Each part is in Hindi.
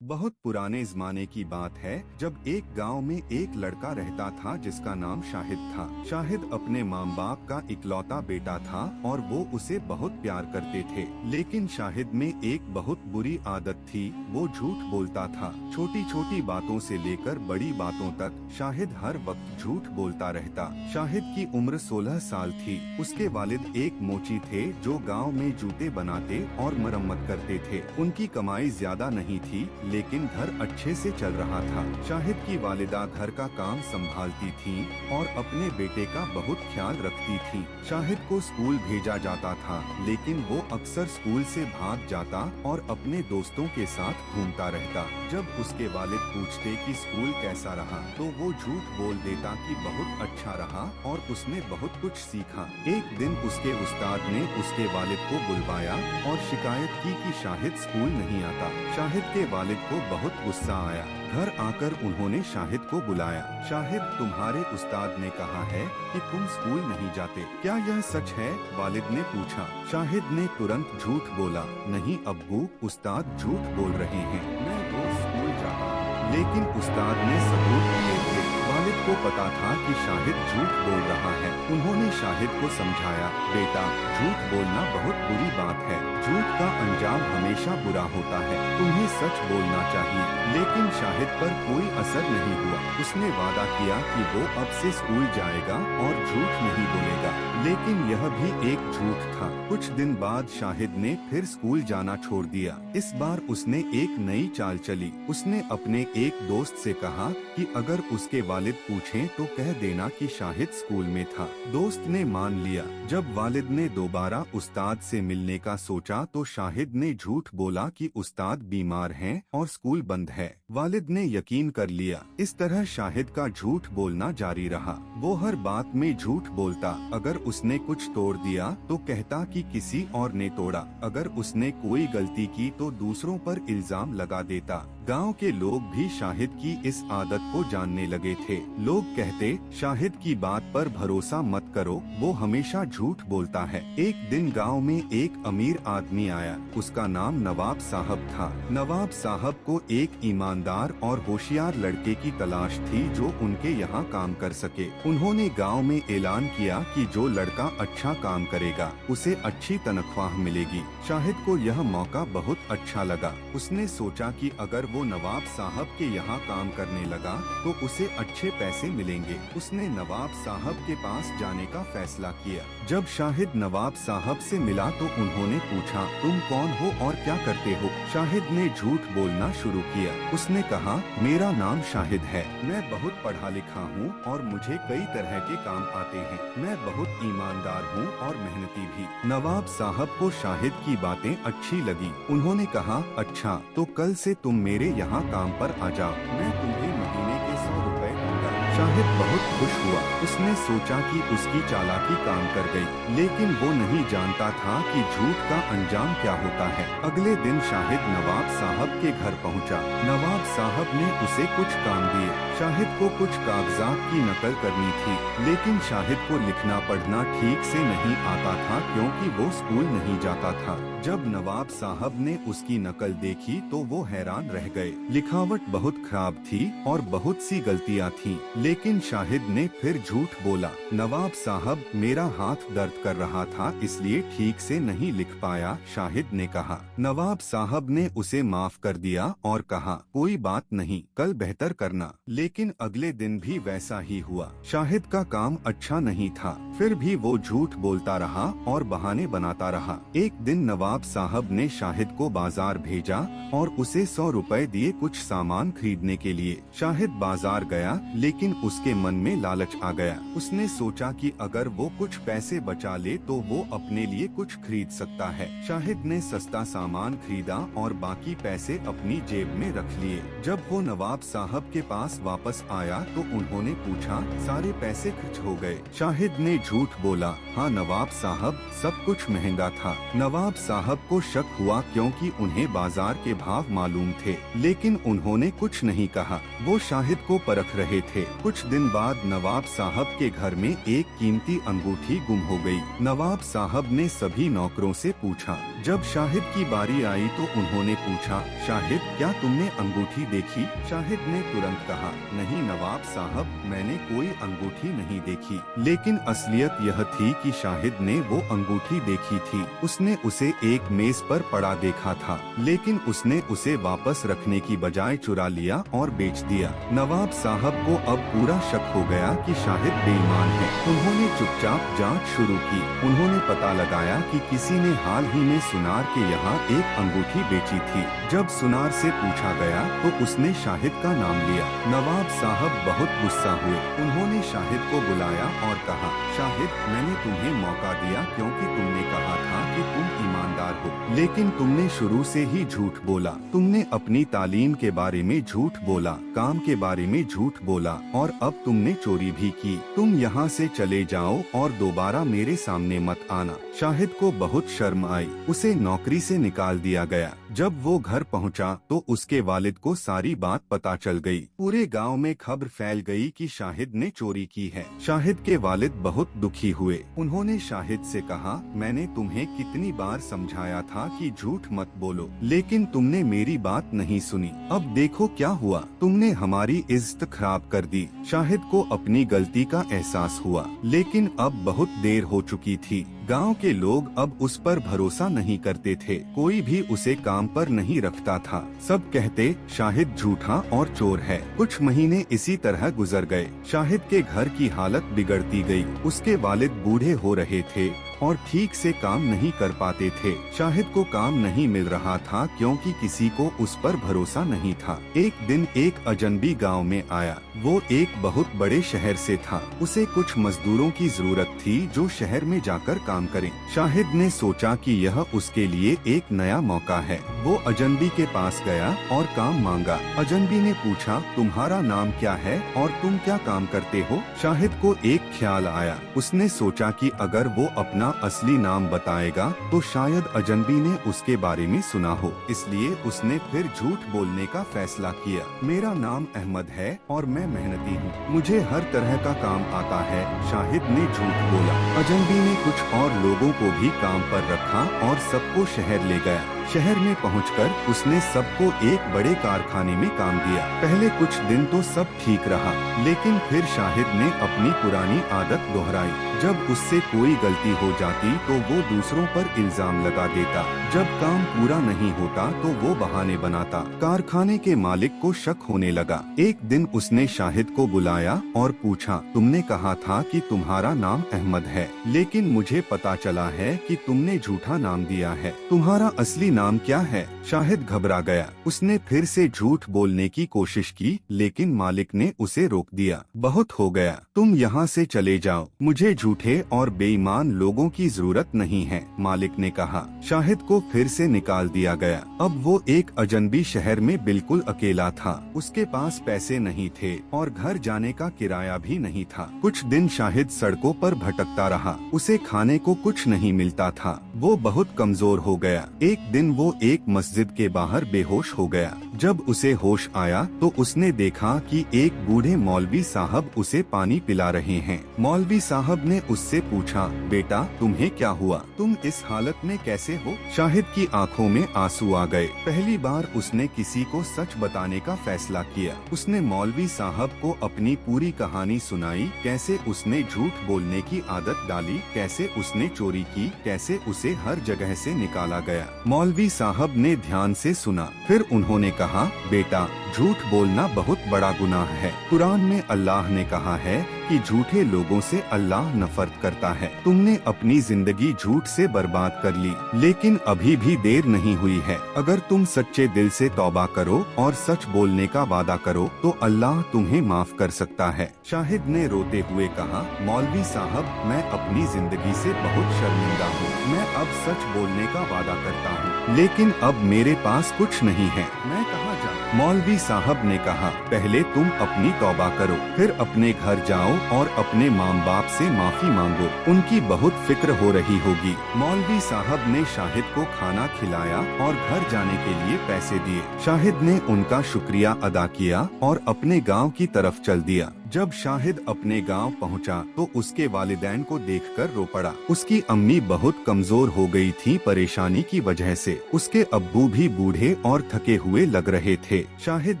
बहुत पुराने जमाने की बात है जब एक गांव में एक लड़का रहता था जिसका नाम शाहिद था। शाहिद अपने माँ बाप का इकलौता बेटा था और वो उसे बहुत प्यार करते थे। लेकिन शाहिद में एक बहुत बुरी आदत थी, वो झूठ बोलता था। छोटी छोटी बातों से लेकर बड़ी बातों तक शाहिद हर वक्त झूठ बोलता रहता। शाहिद की उम्र 16 साल थी। उसके वालिद एक मोची थे जो गाँव में जूते बनाते और मरम्मत करते थे। उनकी कमाई ज्यादा नहीं थी लेकिन घर अच्छे से चल रहा था। शाहिद की वालिदा घर का काम संभालती थीं और अपने बेटे का बहुत ख्याल रखती थीं। शाहिद को स्कूल भेजा जाता था लेकिन वो अक्सर स्कूल से भाग जाता और अपने दोस्तों के साथ घूमता रहता। जब उसके वालिद पूछते कि स्कूल कैसा रहा तो वो झूठ बोल देता कि बहुत अच्छा रहा और उसने बहुत कुछ सीखा। एक दिन उसके उस्ताद ने उसके वालिद को बुलवाया और शिकायत की कि शाहिद स्कूल नहीं आता। शाहिद के वालिद को बहुत गुस्सा आया। घर आकर उन्होंने शाहिद को बुलाया। शाहिद, तुम्हारे उस्ताद ने कहा है कि तुम स्कूल नहीं जाते, क्या यह सच है? वालिद ने पूछा। शाहिद ने तुरंत झूठ बोला, नहीं अब्बू, उस्ताद झूठ बोल रहे हैं, मैं रोज स्कूल जाता हूँ। लेकिन उस्ताद ने सबूत दिए थे। वालिद को पता था कि शाहिद झूठ बोल रहा है। उन्होंने शाहिद को समझाया, बेटा, झूठ बोलना बहुत बुरी बात है, झूठ का अंजाम हमेशा बुरा होता है, तुम्हें सच बोलना चाहिए। लेकिन शाहिद पर कोई असर नहीं हुआ। उसने वादा किया कि वो अब से स्कूल जाएगा और झूठ नहीं बोलेगा। लेकिन यह भी एक झूठ था। कुछ दिन बाद शाहिद ने फिर स्कूल जाना छोड़ दिया। इस बार उसने एक नई चाल चली। उसने अपने एक दोस्त से कहा कि अगर उसके वालिद पूछें तो कह देना कि शाहिद स्कूल में था। दोस्त ने मान लिया। जब वालिद ने दोबारा उस्ताद से मिलने का सोचा तो शाहिद ने झूठ बोला कि उस्ताद बीमार हैं और स्कूल बंद है। वालिद ने यकीन कर लिया। इस तरह शाहिद का झूठ बोलना जारी रहा। वो हर बात में झूठ बोलता। अगर उसने कुछ तोड़ दिया तो कहता कि किसी और ने तोड़ा। अगर उसने कोई गलती की तो दूसरों पर इल्जाम लगा देता। गांव के लोग भी शाहिद की इस आदत को जानने लगे थे। लोग कहते, शाहिद की बात पर भरोसा मत करो, वो हमेशा झूठ बोलता है। एक दिन गांव में एक अमीर आदमी आया। उसका नाम नवाब साहब था। नवाब साहब को एक ईमानदार और होशियार लड़के की तलाश थी जो उनके यहाँ काम कर सके। उन्होंने गांव में ऐलान किया कि जो लड़का अच्छा काम करेगा उसे अच्छी तनख्वाह मिलेगी। शाहिद को यह मौका बहुत अच्छा लगा। उसने सोचा कि अगर वो नवाब साहब के यहाँ काम करने लगा तो उसे अच्छे पैसे मिलेंगे। उसने नवाब साहब के पास जाने का फैसला किया। जब शाहिद नवाब साहब से मिला तो उन्होंने पूछा, तुम कौन हो और क्या करते हो? शाहिद ने झूठ बोलना शुरू किया। उसने कहा, मेरा नाम शाहिद है, मैं बहुत पढ़ा लिखा हूँ और मुझे कई तरह के काम आते हैं, मैं बहुत ईमानदार हूँ और मेहनती भी। नवाब साहब को शाहिद की बातें अच्छी लगी। उन्होंने कहा, अच्छा तो कल से तुम मेरे यहाँ काम पर आ जाओ, मैं तुम्हें महीने के 100 रुपए दूंगा। शाहिद बहुत खुश हुआ। उसने सोचा कि उसकी चालाकी काम कर गई, लेकिन वो नहीं जानता था कि झूठ का अंजाम क्या होता है। अगले दिन शाहिद नवाब साहब के घर पहुंचा। नवाब साहब ने उसे कुछ काम दिए। शाहिद को कुछ कागजात की नकल करनी थी, लेकिन शाहिद को लिखना पढ़ना ठीक से नहीं आता था क्योंकि वो स्कूल नहीं जाता था। जब नवाब साहब ने उसकी नकल देखी तो वो हैरान रह गए। लिखावट बहुत खराब थी और बहुत सी गलतियाँ थीं, लेकिन शाहिद ने फिर झूठ बोला। नवाब साहब, मेरा हाथ दर्द कर रहा था इसलिए ठीक से नहीं लिख पाया, शाहिद ने कहा। नवाब साहब ने उसे माफ कर दिया और कहा, कोई बात नहीं, कल बेहतर करना। लेकिन अगले दिन भी वैसा ही हुआ। शाहिद का काम अच्छा नहीं था, फिर भी वो झूठ बोलता रहा और बहाने बनाता रहा। एक दिन नवाब साहब ने शाहिद को बाजार भेजा और उसे 100 रुपए दिए कुछ सामान खरीदने के लिए। शाहिद बाजार गया लेकिन उसके मन में लालच आ गया। उसने सोचा कि अगर वो कुछ पैसे बचा ले तो वो अपने लिए कुछ खरीद सकता है। शाहिद ने सस्ता सामान खरीदा और बाकी पैसे अपनी जेब में रख लिए। जब वो नवाब साहब के पास वापस आया तो उन्होंने पूछा, सारे पैसे खर्च हो गए? शाहिद ने झूठ बोला, हाँ नवाब साहब, सब कुछ महंगा था। नवाब साहब को शक हुआ क्योंकि उन्हें बाजार के भाव मालूम थे, लेकिन उन्होंने कुछ नहीं कहा। वो शाहिद को परख रहे थे। कुछ दिन बाद नवाब साहब के घर में एक कीमती अंगूठी गुम हो गई। नवाब साहब ने सभी नौकरों से पूछा, जब शाहिद की बारी आई तो उन्होंने पूछा, शाहिद क्या तुमने अंगूठी देखी? शाहिद ने तुरंत कहा, नहीं नवाब साहब, मैंने कोई अंगूठी नहीं देखी। लेकिन असलियत यह थी कि शाहिद ने वो अंगूठी देखी थी। उसने उसे एक मेज पर पड़ा देखा था, लेकिन उसने उसे वापस रखने की बजाय चुरा लिया और बेच दिया। नवाब साहब को अब पूरा शक हो गया कि शाहिद बेईमान है। उन्होंने चुपचाप जांच शुरू की। उन्होंने पता लगाया कि किसी ने हाल ही में सुनार के यहाँ एक अंगूठी बेची थी। जब सुनार से पूछा गया तो उसने शाहिद का नाम लिया। नवाब साहब बहुत गुस्सा हुए। उन्होंने शाहिद को बुलाया और कहा, शाहिद, मैंने तुम्हें मौका दिया क्योंकि तुमने कहा था कि तुम ईमानदार हो, लेकिन तुमने शुरू से ही झूठ बोला। तुमने अपनी तालीम के बारे में झूठ बोला, काम के बारे में झूठ बोला और अब तुमने चोरी भी की। तुम यहाँ से चले जाओ और दोबारा मेरे सामने मत आना। शाहिद को बहुत शर्म आई। उसे नौकरी से निकाल दिया गया। जब वो घर पहुंचा तो उसके वालिद को सारी बात पता चल गई। पूरे गांव में खबर फैल गई कि शाहिद ने चोरी की है। शाहिद के वालिद बहुत दुखी हुए। उन्होंने शाहिद से कहा, मैंने तुम्हें कितनी बार समझाया था कि झूठ मत बोलो, लेकिन तुमने मेरी बात नहीं सुनी। अब देखो क्या हुआ, तुमने हमारी इज्जत खराब कर दी। शाहिद को अपनी गलती का एहसास हुआ, लेकिन अब बहुत देर हो चुकी थी। गांव के लोग अब उस पर भरोसा नहीं करते थे। कोई भी उसे काम पर नहीं रखता था। सब कहते शाहिद झूठा और चोर है। कुछ महीने इसी तरह गुजर गए। शाहिद के घर की हालत बिगड़ती गई। उसके वालिद बूढ़े हो रहे थे और ठीक से काम नहीं कर पाते थे। शाहिद को काम नहीं मिल रहा था क्योंकि किसी को उस पर भरोसा नहीं था। एक दिन एक अजनबी गांव में आया। वो एक बहुत बड़े शहर से था। उसे कुछ मजदूरों की जरूरत थी जो शहर में जाकर काम करें। शाहिद ने सोचा कि यह उसके लिए एक नया मौका है। वो अजनबी के पास गया और काम मांगा। अजनबी ने पूछा, तुम्हारा नाम क्या है और तुम क्या काम करते हो? शाहिद को एक ख्याल आया। उसने सोचा कि अगर वो अपना असली नाम बताएगा तो शायद अजनबी ने उसके बारे में सुना हो, इसलिए उसने फिर झूठ बोलने का फैसला किया। मेरा नाम अहमद है और मैं मेहनती हूँ, मुझे हर तरह का काम आता है। शाहिद ने झूठ बोला। अजनबी ने कुछ और लोगों को भी काम पर रखा और सबको शहर ले गया। शहर में पहुंचकर उसने सबको एक बड़े कारखाने में काम दिया। पहले कुछ दिन तो सब ठीक रहा, लेकिन फिर शाहिद ने अपनी पुरानी आदत दोहराई। जब उससे कोई गलती हो जाती तो वो दूसरों पर इल्जाम लगा देता। जब काम पूरा नहीं होता तो वो बहाने बनाता। कारखाने के मालिक को शक होने लगा। एक दिन उसने शाहिद को बुलाया और पूछा, तुमने कहा था कि तुम्हारा नाम अहमद है, लेकिन मुझे पता चला है कि तुमने झूठा नाम दिया है। तुम्हारा असली नाम क्या है? शाहिद घबरा गया। उसने फिर से झूठ बोलने की कोशिश की, लेकिन मालिक ने उसे रोक दिया। बहुत हो गया, तुम यहाँ से चले जाओ, मुझे झूठे और बेईमान लोगों की जरूरत नहीं है, मालिक ने कहा। शाहिद को फिर से निकाल दिया गया। अब वो एक अजनबी शहर में बिल्कुल अकेला था। उसके पास पैसे नहीं थे और घर जाने का किराया भी नहीं था। कुछ दिन शाहिद सड़कों पर भटकता रहा। उसे खाने को कुछ नहीं मिलता था। वो बहुत कमजोर हो गया। एक दिन वो एक मस्जिद के बाहर बेहोश हो गया। जब उसे होश आया तो उसने देखा कि एक बूढ़े मौलवी साहब उसे पानी पिला रहे हैं। मौलवी साहब ने उससे पूछा, बेटा तुम्हें क्या हुआ? तुम इस हालत में कैसे हो? शाहिद की आंखों में आंसू आ गए। पहली बार उसने किसी को सच बताने का फैसला किया। उसने मौलवी साहब को अपनी पूरी कहानी सुनाई, कैसे उसने झूठ बोलने की आदत डाली, कैसे उसने चोरी की, कैसे उसे हर जगह से निकाला गया। मौलवी साहब ने ध्यान से सुना। फिर उन्होंने कहा, बेटा झूठ बोलना बहुत बड़ा गुनाह है। कुरान में अल्लाह ने कहा है कि झूठे लोगों से अल्लाह नफरत करता है। तुमने अपनी जिंदगी झूठ से बर्बाद कर ली, लेकिन अभी भी देर नहीं हुई है। अगर तुम सच्चे दिल से तौबा करो और सच बोलने का वादा करो तो अल्लाह तुम्हें माफ कर सकता है। शाहिद ने रोते हुए कहा, मौलवी साहब मैं अपनी जिंदगी से बहुत शर्मिंदा हूँ। मैं अब सच बोलने का वादा करता हूँ, लेकिन अब मेरे पास कुछ नहीं है, मैं कहाँ जाऊँ? मौलवी साहब ने कहा, पहले तुम अपनी तौबा करो, फिर अपने घर जाओ और अपने माँ बाप से माफी मांगो, उनकी बहुत फिक्र हो रही होगी। मौलवी साहब ने शाहिद को खाना खिलाया और घर जाने के लिए पैसे दिए। शाहिद ने उनका शुक्रिया अदा किया और अपने गांव की तरफ चल दिया। जब शाहिद अपने गांव पहुंचा तो उसके वालिदैन को देखकर रो पड़ा। उसकी अम्मी बहुत कमजोर हो गई थी परेशानी की वजह से। उसके अब्बू भी बूढ़े और थके हुए लग रहे थे। शाहिद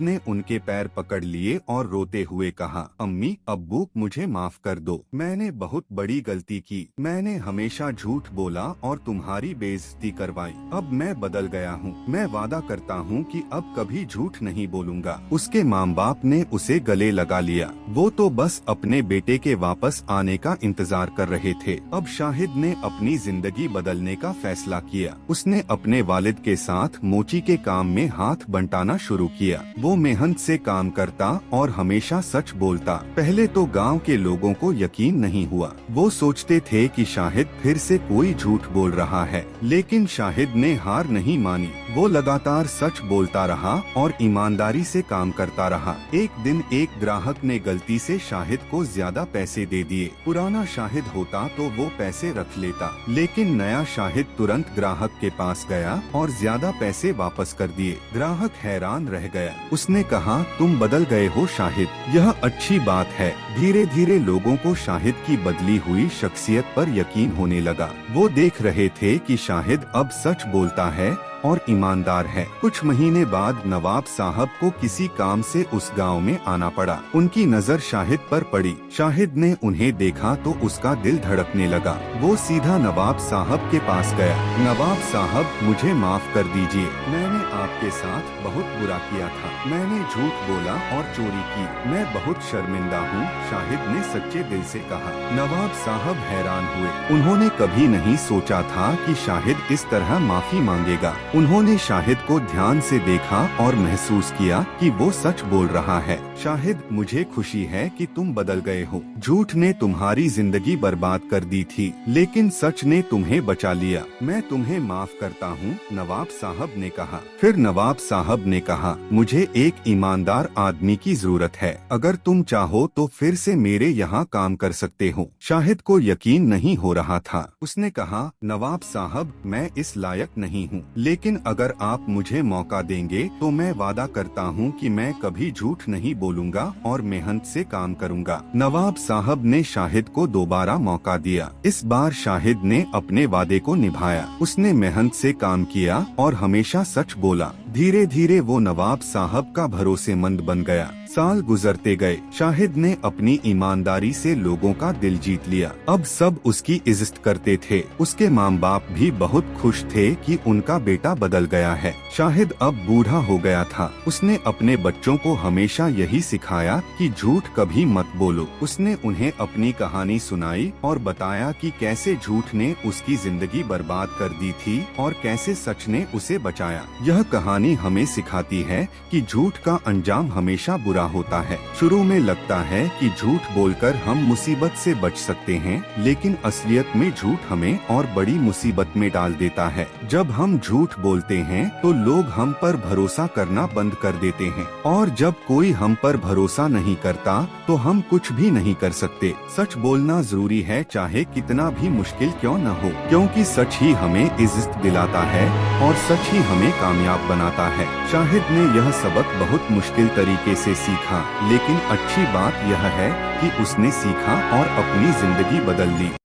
ने उनके पैर पकड़ लिए और रोते हुए कहा, अम्मी अब्बू मुझे माफ कर दो, मैंने बहुत बड़ी गलती की। मैंने हमेशा झूठ बोला और तुम्हारी बेइज्जती करवाई। अब मैं बदल गया हूँ। मैं वादा करता हूँ कि अब कभी झूठ नहीं बोलूँगा। उसके माँ बाप ने उसे गले लगा लिया। वो तो बस अपने बेटे के वापस आने का इंतजार कर रहे थे। अब शाहिद ने अपनी जिंदगी बदलने का फैसला किया। उसने अपने वालिद के साथ मोची के काम में हाथ बंटाना शुरू किया। वो मेहनत से काम करता और हमेशा सच बोलता। पहले तो गांव के लोगों को यकीन नहीं हुआ। वो सोचते थे कि शाहिद फिर से कोई झूठ बोल रहा है, लेकिन शाहिद ने हार नहीं मानी। वो लगातार सच बोलता रहा और ईमानदारी से काम करता रहा। एक दिन एक ग्राहक ने गलती से शाहिद को ज्यादा पैसे दे दिए। पुराना शाहिद होता तो वो पैसे रख लेता, लेकिन नया शाहिद तुरंत ग्राहक के पास गया और ज्यादा पैसे वापस कर दिए। ग्राहक हैरान रह गया। उसने कहा, तुम बदल गए हो शाहिद, यह अच्छी बात है। धीरे धीरे लोगों को शाहिद की बदली हुई शख्सियत पर यकीन होने लगा। वो देख रहे थे कि शाहिद अब सच बोलता है और ईमानदार है। कुछ महीने बाद नवाब साहब को किसी काम से उस गांव में आना पड़ा। उनकी नजर शाहिद पर पड़ी। शाहिद ने उन्हें देखा तो उसका दिल धड़कने लगा। वो सीधा नवाब साहब के पास गया। नवाब साहब मुझे माफ कर दीजिए, मैंने आपके साथ बहुत बुरा किया था। मैंने झूठ बोला और चोरी की। मैं बहुत शर्मिंदा हूँ, शाहिद ने सच्चे दिल से कहा। नवाब साहब हैरान हुए। उन्होंने कभी नहीं सोचा था कि शाहिद इस तरह माफी मांगेगा। उन्होंने शाहिद को ध्यान से देखा और महसूस किया कि वो सच बोल रहा है। शाहिद, मुझे खुशी है कि तुम बदल गए हो। झूठ ने तुम्हारी जिंदगी बर्बाद कर दी थी, लेकिन सच ने तुम्हें बचा लिया। मैं तुम्हें माफ करता हूँ, नवाब साहब ने कहा। फिर नवाब साहब ने कहा, मुझे एक ईमानदार आदमी की जरूरत है। अगर तुम चाहो तो फिर से मेरे यहाँ काम कर सकते हो। शाहिद को यकीन नहीं हो रहा था। उसने कहा, नवाब साहब मैं इस लायक नहीं हूँ, लेकिन अगर आप मुझे मौका देंगे तो मैं वादा करता हूँ कि मैं कभी झूठ नहीं बोलूँगा और मेहनत से काम करूँगा। नवाब साहब ने शाहिद को दोबारा मौका दिया। इस बार शाहिद ने अपने वादे को निभाया। उसने मेहनत से काम किया और हमेशा सच बोला। धीरे धीरे वो नवाब साहब का भरोसेमंद बन गया। साल गुजरते गए। शाहिद ने अपनी ईमानदारी से लोगों का दिल जीत लिया। अब सब उसकी इज्जत करते थे। उसके माँ बाप भी बहुत खुश थे कि उनका बेटा बदल गया है। शाहिद अब बूढ़ा हो गया था। उसने अपने बच्चों को हमेशा यही सिखाया कि झूठ कभी मत बोलो। उसने उन्हें अपनी कहानी सुनाई और बताया कि कैसे झूठ ने उसकी जिंदगी बर्बाद कर दी थी और कैसे सच ने उसे बचाया। यह कहानी हमें सिखाती है कि झूठ का अंजाम हमेशा बुरा होता है। शुरू में लगता है कि झूठ बोलकर हम मुसीबत से बच सकते हैं, लेकिन असलियत में झूठ हमें और बड़ी मुसीबत में डाल देता है। जब हम झूठ बोलते हैं तो लोग हम पर भरोसा करना बंद कर देते हैं, और जब कोई हम पर भरोसा नहीं करता तो हम कुछ भी नहीं कर सकते। सच बोलना जरूरी है, चाहे कितना भी मुश्किल क्यों न हो, क्योंकि सच ही हमें इज्जत दिलाता है और सच ही हमें कामयाब बनाता है। शाहिद ने यह सबक बहुत मुश्किल तरीके से सीखा, लेकिन अच्छी बात यह है कि उसने सीखा और अपनी जिंदगी बदल ली।